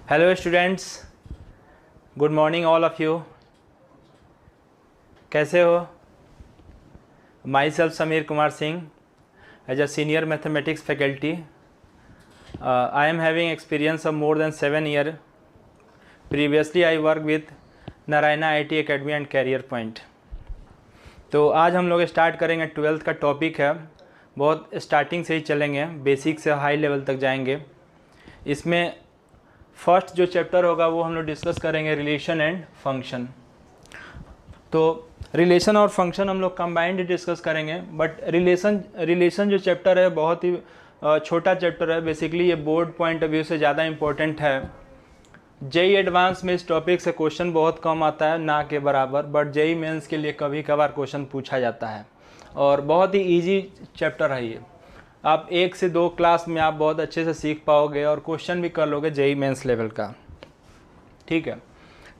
Hello students, good morning all of you. कैसे हो? Myself Sameer Kumar Singh, as a senior mathematics faculty. I am having experience of more than 7 years. Previously I work with Narayana IIT academy and career point. तो आज हम लोग start करेंगे 12th का topic है। बहुत स्टार्टिंग से ही चलेंगे, बेसिक से हाई लेवल तक जाएंगे। इसमें फर्स्ट जो चैप्टर होगा वो हम लोग डिस्कस करेंगे रिलेशन एंड फंक्शन। तो रिलेशन और फंक्शन हम लोग कंबाइंड डिस्कस करेंगे, बट रिलेशन जो चैप्टर है बहुत ही छोटा चैप्टर है। बेसिकली ये बोर्ड पॉइंट ऑफ व्यू से ज़्यादा इम्पोर्टेंट है। जेई एडवांस में इस टॉपिक से क्वेश्चन बहुत कम आता है, ना के बराबर, बट जेई मेंस के लिए कभी कभार क्वेश्चन पूछा जाता है और बहुत ही इजी चैप्टर है ये। आप 1 से 2 क्लास में आप बहुत अच्छे से सीख पाओगे और क्वेश्चन भी कर लोगे जेई मेंस लेवल का। ठीक है,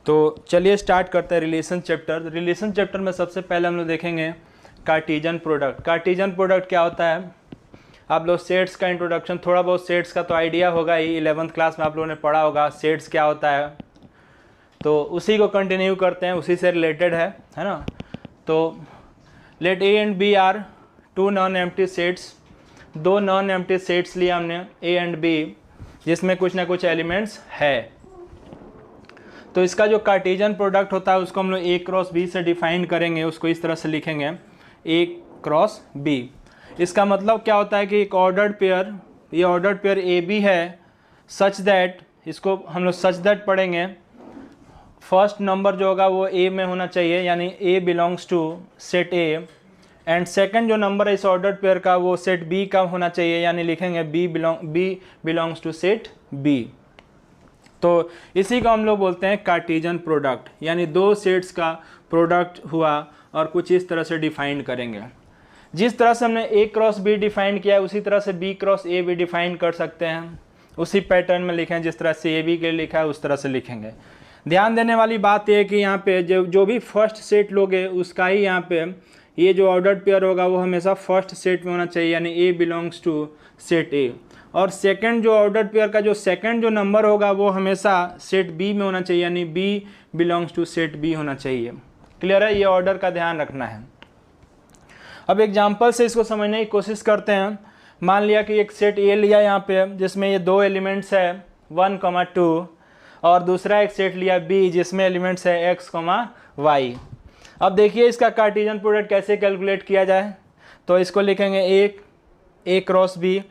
तो चलिए स्टार्ट करते हैं रिलेशन चैप्टर। रिलेशन चैप्टर में सबसे पहले हम लोग देखेंगे कार्टेशियन प्रोडक्ट। कार्टेशियन प्रोडक्ट क्या होता है? आप लोग सेट्स का इंट्रोडक्शन, थोड़ा बहुत सेट्स का तो आइडिया होगा ही, 11th क्लास में आप लोगों ने पढ़ा होगा सेट्स क्या होता है। तो उसी को कंटिन्यू करते हैं, उसी से रिलेटेड है ना। तो let A and B are 2 non empty sets. 2 non empty sets लिया हमने ए एंड बी, जिसमें कुछ ना कुछ एलिमेंट्स है। तो इसका जो कार्टेशियन प्रोडक्ट होता है उसको हम लोग ए क्रॉस बी से डिफाइन करेंगे। उसको इस तरह से लिखेंगे ए क्रॉस बी। इसका मतलब क्या होता है कि एक ऑर्डर्ड पेयर, ये ऑर्डर्ड पेयर ए बी है, सच दैट, इसको हम लोग सच दैट पढ़ेंगे, फर्स्ट नंबर जो होगा वो ए में होना चाहिए, यानी A belongs to set A, and second जो नंबर है इस ऑर्डर्ड पेयर का वो सेट बी का होना चाहिए, यानी लिखेंगे B belongs to set B. तो इसी को हम लोग बोलते हैं कार्टेशियन प्रोडक्ट, यानी 2 सेट्स का प्रोडक्ट हुआ और कुछ इस तरह से डिफाइन करेंगे। जिस तरह से हमने ए क्रॉस बी डिफाइन किया है उसी तरह से बी क्रॉस ए भी डिफाइन कर सकते हैं। उसी पैटर्न में लिखें, जिस तरह से ए बी के लिए लिखा है उस तरह से लिखेंगे। ध्यान देने वाली बात यह है कि यहाँ पे जो भी फर्स्ट सेट लोगे उसका ही यहाँ पे ये जो ऑर्डर्ड पेयर होगा वो हमेशा फर्स्ट सेट में होना चाहिए, यानी ए बिलोंग्स टू सेट ए। और सेकंड जो ऑर्डर्ड पेयर का जो सेकंड जो नंबर होगा वो हमेशा सेट बी में होना चाहिए, यानी B belongs to set B होना चाहिए। क्लियर है? ये ऑर्डर का ध्यान रखना है। अब एग्जाम्पल से इसको समझने की कोशिश करते हैं। मान लिया कि एक सेट ए लिया यहाँ पे, जिसमें ये 2 एलिमेंट्स है 1, 2, और दूसरा एक सेट लिया बी जिसमें एलिमेंट्स है x, y। अब देखिए इसका कार्टेशियन प्रोडक्ट कैसे कैलकुलेट किया जाए। तो इसको लिखेंगे ए क्रॉस बी।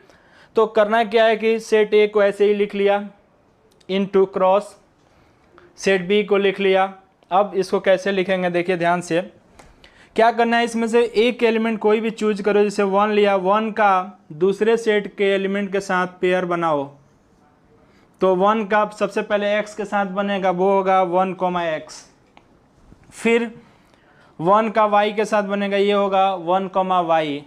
तो करना क्या है कि सेट ए को ऐसे ही लिख लिया इनटू क्रॉस सेट बी को लिख लिया। अब इसको कैसे लिखेंगे देखिए ध्यान से। क्या करना है, इसमें से एक एलिमेंट कोई भी चूज करो। जैसे 1 लिया, 1 का दूसरे सेट के एलिमेंट के साथ पेयर बनाओ। तो 1 का सबसे पहले x के साथ बनेगा, वो होगा 1, x। फिर 1 का y के साथ बनेगा, ये होगा 1, y।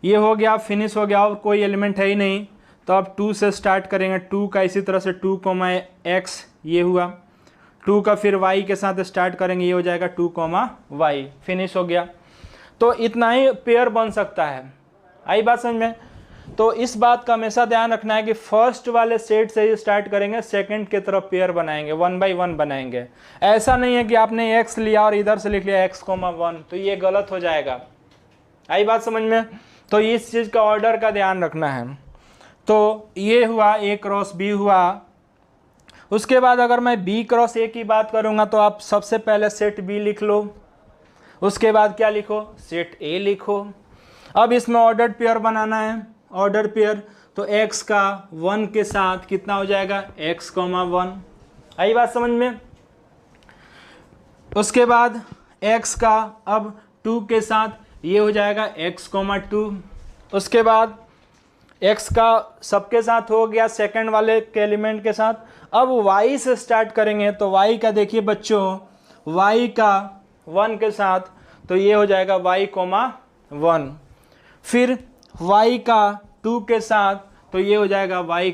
ये हो गया, फिनिश हो गया, और कोई एलिमेंट है ही नहीं। तो अब 2 से स्टार्ट करेंगे, 2 का इसी तरह से 2, x, ये हुआ। 2 का फिर y के साथ स्टार्ट करेंगे, ये हो जाएगा 2, y। फिनिश हो गया। तो इतना ही पेयर बन सकता है। आई बात समझ में? तो इस बात का हमेशा ध्यान रखना है कि फर्स्ट वाले सेट से ही स्टार्ट करेंगे, सेकंड की तरफ पेयर बनाएंगे, 1 by 1 बनाएंगे। ऐसा नहीं है कि आपने x लिया और इधर से लिख लिया x, 1, तो ये गलत हो जाएगा। आई बात समझ में? तो इस चीज़ का ऑर्डर का ध्यान रखना है। तो ये हुआ ए क्रॉस बी हुआ। उसके बाद अगर मैं बी क्रॉस ए की बात करूँगा तो आप सबसे पहले सेट बी लिख लो, उसके बाद क्या लिखो, सेट ए लिखो। अब इसमें ऑर्डर्ड पेयर बनाना है, ऑर्डर पेयर। तो x का 1 के साथ कितना हो जाएगा, x, 1। आई बात समझ में? उसके बाद x का अब 2 के साथ ये हो जाएगा x, 2। उसके बाद x का सबके साथ हो गया, सेकंड वाले के एलिमेंट के साथ। अब y से स्टार्ट करेंगे, तो y का देखिए बच्चों, y का 1 के साथ, तो ये हो जाएगा y, 1। फिर y का 2 के साथ, तो ये हो जाएगा y,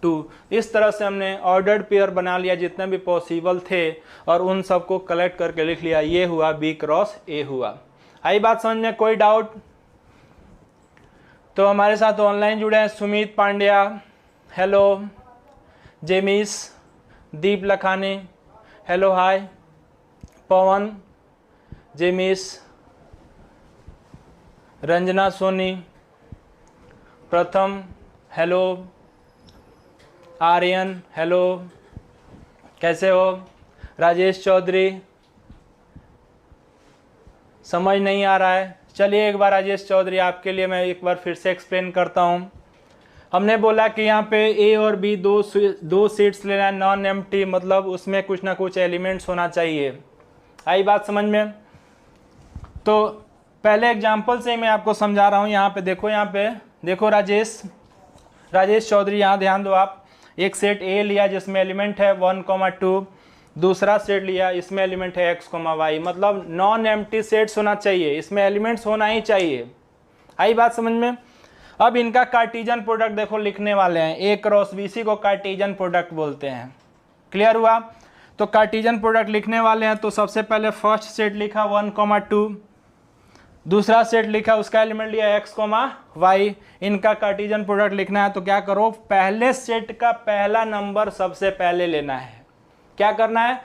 2। इस तरह से हमने ऑर्डर्ड पेयर बना लिया जितने भी पॉसिबल थे, और उन सबको कलेक्ट करके लिख लिया। ये हुआ b क्रॉस a हुआ। आई बात समझ में? कोई डाउट? तो हमारे साथ ऑनलाइन जुड़े हैं सुमित पांड्या, हेलो। जेमिस, दीप लखानी, हेलो हाय, पवन, जेमिस, रंजना सोनी, प्रथम, हेलो, आर्यन, हेलो, कैसे हो, राजेश चौधरी, समझ नहीं आ रहा है, चलिए एक बार राजेश चौधरी आपके लिए मैं एक बार फिर से एक्सप्लेन करता हूँ। हमने बोला कि यहाँ पे ए और बी दो सीट्स लेना है, नॉन एम्प्टी, मतलब उसमें कुछ ना कुछ एलिमेंट्स होना चाहिए। आई बात समझ में? तो पहले एग्जांपल से मैं आपको समझा रहा हूँ। यहाँ पे देखो राजेश चौधरी, यहाँ ध्यान दो आप। एक सेट ए लिया जिसमें एलिमेंट है 1,2, दूसरा सेट लिया इसमें एलिमेंट है x, y, मतलब नॉन एम्प्टी सेट्स होना चाहिए, इसमें एलिमेंट्स होना ही चाहिए। आई बात समझ में? अब इनका कार्टेशियन प्रोडक्ट देखो लिखने वाले हैं, ए क्रॉस बी, सी को कार्टेशियन प्रोडक्ट बोलते हैं। क्लियर हुआ? तो कार्टेशियन प्रोडक्ट लिखने वाले हैं, तो सबसे पहले फर्स्ट सेट लिखा 1,2, दूसरा सेट लिखा उसका एलिमेंट लिया x, y, इनका कार्टेशियन प्रोडक्ट लिखना है। तो क्या करो, पहले सेट का पहला नंबर सबसे पहले लेना है। क्या करना है?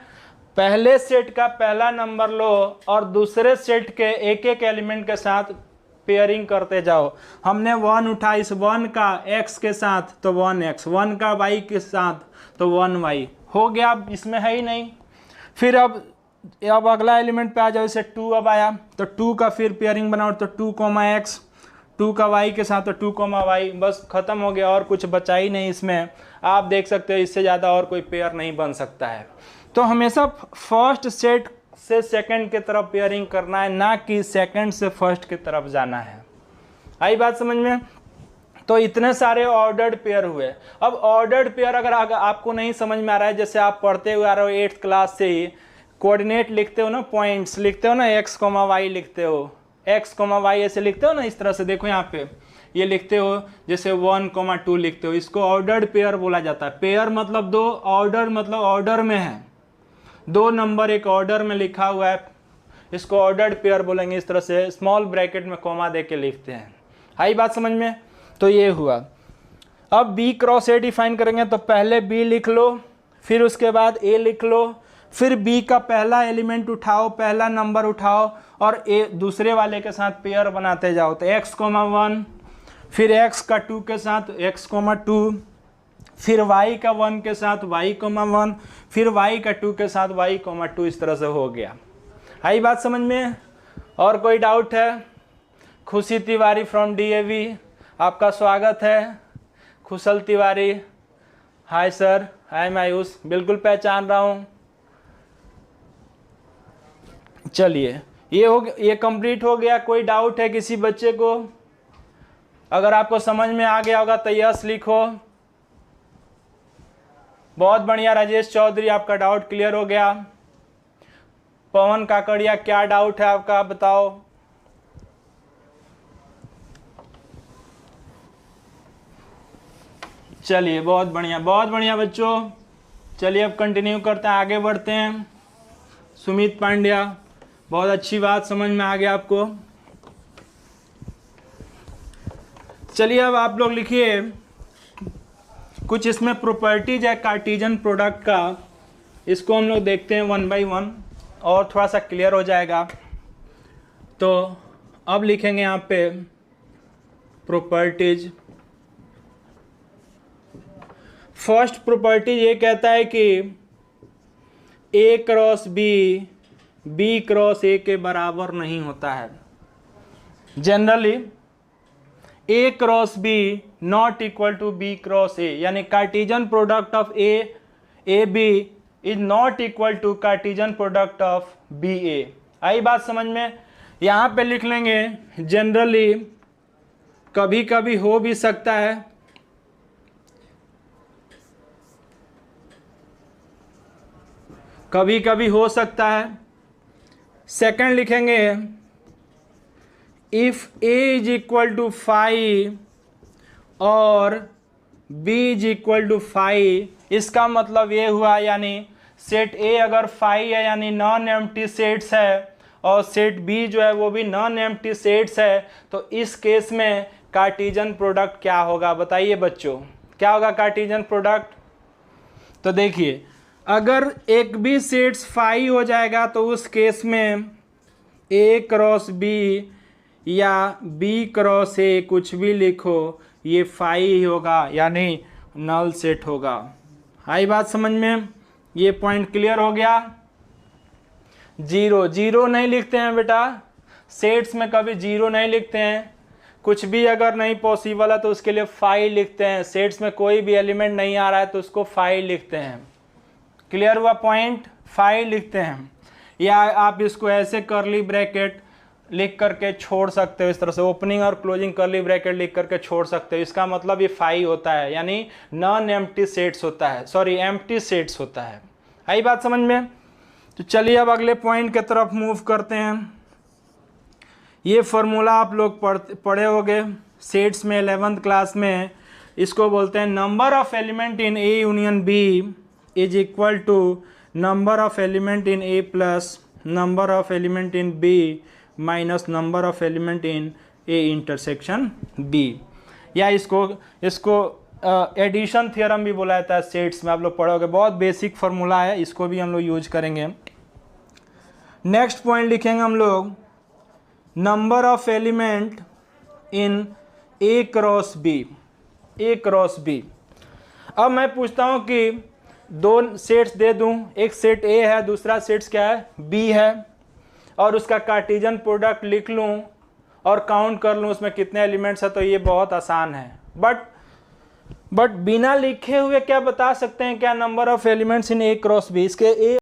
पहले सेट का पहला नंबर लो और दूसरे सेट के एक एक एलिमेंट के साथ पेयरिंग करते जाओ। हमने 1 उठा, इस 1 का x के साथ तो 1x, 1 का y के साथ तो 1y हो गया, अब इसमें है ही नहीं। फिर अब अगला एलिमेंट पे आ जाओ, इसे 2 अब आया तो 2 का फिर पेयरिंग बनाओ, तो 2,x, 2 का y के साथ तो 2,y, बस खत्म हो गया, और कुछ बचा ही नहीं इसमें। आप देख सकते हो इससे ज़्यादा और कोई पेयर नहीं बन सकता है। तो हमेशा फर्स्ट सेट से सेकंड की तरफ पेयरिंग करना है, ना कि सेकंड से फर्स्ट की तरफ जाना है। आई बात समझ में? तो इतने सारे ऑर्डर्ड पेयर हुए। अब ऑर्डर्ड पेयर अगर आपको नहीं समझ में आ रहा है, जैसे आप पढ़ते हुए आ रहे हो 8th क्लास से ही, कोऑर्डिनेट लिखते हो ना, पॉइंट्स लिखते हो ना, x, y लिखते हो, x, y ऐसे लिखते हो ना, इस तरह से देखो यहाँ पे ये लिखते हो, जैसे 1,2 लिखते हो, इसको ऑर्डर्ड पेयर बोला जाता है। पेयर मतलब दो, ऑर्डर मतलब ऑर्डर में है, 2 नंबर एक ऑर्डर में लिखा हुआ है, इसको ऑर्डर्ड पेयर बोलेंगे। इस तरह से स्मॉल ब्रैकेट में कॉमा दे के लिखते हैं। आई बात समझ में? तो ये हुआ। अब b क्रॉस a डिफाइन करेंगे, तो पहले b लिख लो, फिर उसके बाद a लिख लो, फिर b का पहला एलिमेंट उठाओ, पहला नंबर उठाओ और a दूसरे वाले के साथ पेयर बनाते जाओ। तो x, 1, फिर x का 2 के साथ x, 2, फिर y का 1 के साथ y, 1, फिर y का 2 के साथ y, 2, इस तरह से हो गया। आई बात समझ में? और कोई डाउट है? खुशी तिवारी फ्रॉम DAV, आपका स्वागत है। खुशल तिवारी, हाय सर, हाय मायूस, बिल्कुल पहचान रहा हूँ। चलिए ये कंप्लीट हो गया। कोई डाउट है किसी बच्चे को? अगर आपको समझ में आ गया होगा तो यस लिखो। बहुत बढ़िया राजेश चौधरी, आपका डाउट क्लियर हो गया। पवन काकड़िया, क्या डाउट है आपका, बताओ। चलिए बहुत बढ़िया बच्चों। चलिए अब कंटिन्यू करते हैं, आगे बढ़ते हैं। सुमित पांड्या, बहुत अच्छी बात, समझ में आ गया आपको। चलिए अब आप लोग लिखिए कुछ इसमें प्रॉपर्टीज है कार्टेशियन प्रोडक्ट का, इसको हम लोग देखते हैं 1 by 1 और थोड़ा सा क्लियर हो जाएगा। तो अब लिखेंगे यहाँ पे प्रॉपर्टीज। फर्स्ट प्रॉपर्टी ये कहता है कि a cross b cross a के बराबर नहीं होता है। Generally a cross b not equal to b cross a, यानी Cartesian product of a b is not equal to Cartesian product of b a। आई बात समझ में? यहाँ पे लिख लेंगे जनरली, कभी कभी हो भी सकता है, कभी कभी हो सकता है। सेकंड लिखेंगे if a is equal to 5 और b इज इक्वल टू 5, इसका मतलब ये हुआ यानी सेट A अगर 5 है यानी नॉन एम्प्टी सेट्स है, और सेट B जो है वो भी नॉन एम्प्टी सेट्स है, तो इस केस में कार्टेशियन प्रोडक्ट क्या होगा बताइए बच्चों, क्या होगा कार्टेशियन प्रोडक्ट? तो देखिए अगर एक भी सेट्स फाई हो जाएगा तो उस केस में ए क्रॉस बी या बी क्रॉस ए कुछ भी लिखो ये फाई ही होगा, यानी नल सेट होगा। आई बात समझ में? ये पॉइंट क्लियर हो गया। जीरो, जीरो नहीं लिखते हैं बेटा, सेट्स में कभी जीरो नहीं लिखते हैं। कुछ भी अगर नहीं पॉसिबल है तो उसके लिए फाई लिखते हैं। सेट्स में कोई भी एलिमेंट नहीं आ रहा है तो उसको फाई लिखते हैं। क्लियर हुआ पॉइंट? फाई लिखते हैं। या आप इसको ऐसे करली ब्रैकेट लिख करके छोड़ सकते हो, इस तरह से ओपनिंग और क्लोजिंग करली ब्रैकेट लिख करके छोड़ सकते हो। इसका मतलब ये फाई होता है, यानी नॉन एम्प्टी सेट्स होता है, सॉरी एम्प्टी सेट्स होता है। आई बात समझ में? तो चलिए अब अगले पॉइंट की तरफ मूव करते हैं। ये फॉर्मूला आप लोग पढ़े होंगे सेट्स में 11th क्लास में। इसको बोलते हैं number of element in A union B is equal to number of element in A plus number of element in B minus number of element in A intersection B. या इसको addition theorem भी बोला जाता है sets में, आप लोग पढ़ोगे। बहुत बेसिक फार्मूला है, इसको भी हम लोग यूज करेंगे। नेक्स्ट पॉइंट लिखेंगे हम लोग number of element in A cross B, A cross B. अब मैं पूछता हूं कि दो सेट्स दे दूं, एक सेट ए है, दूसरा सेट्स क्या है, बी है, और उसका कार्टेशियन प्रोडक्ट लिख लूं और काउंट कर लूं उसमें कितने एलिमेंट्स है, तो ये बहुत आसान है। बट बिना लिखे हुए क्या बता सकते हैं क्या number of elements in A cross B? इसके ए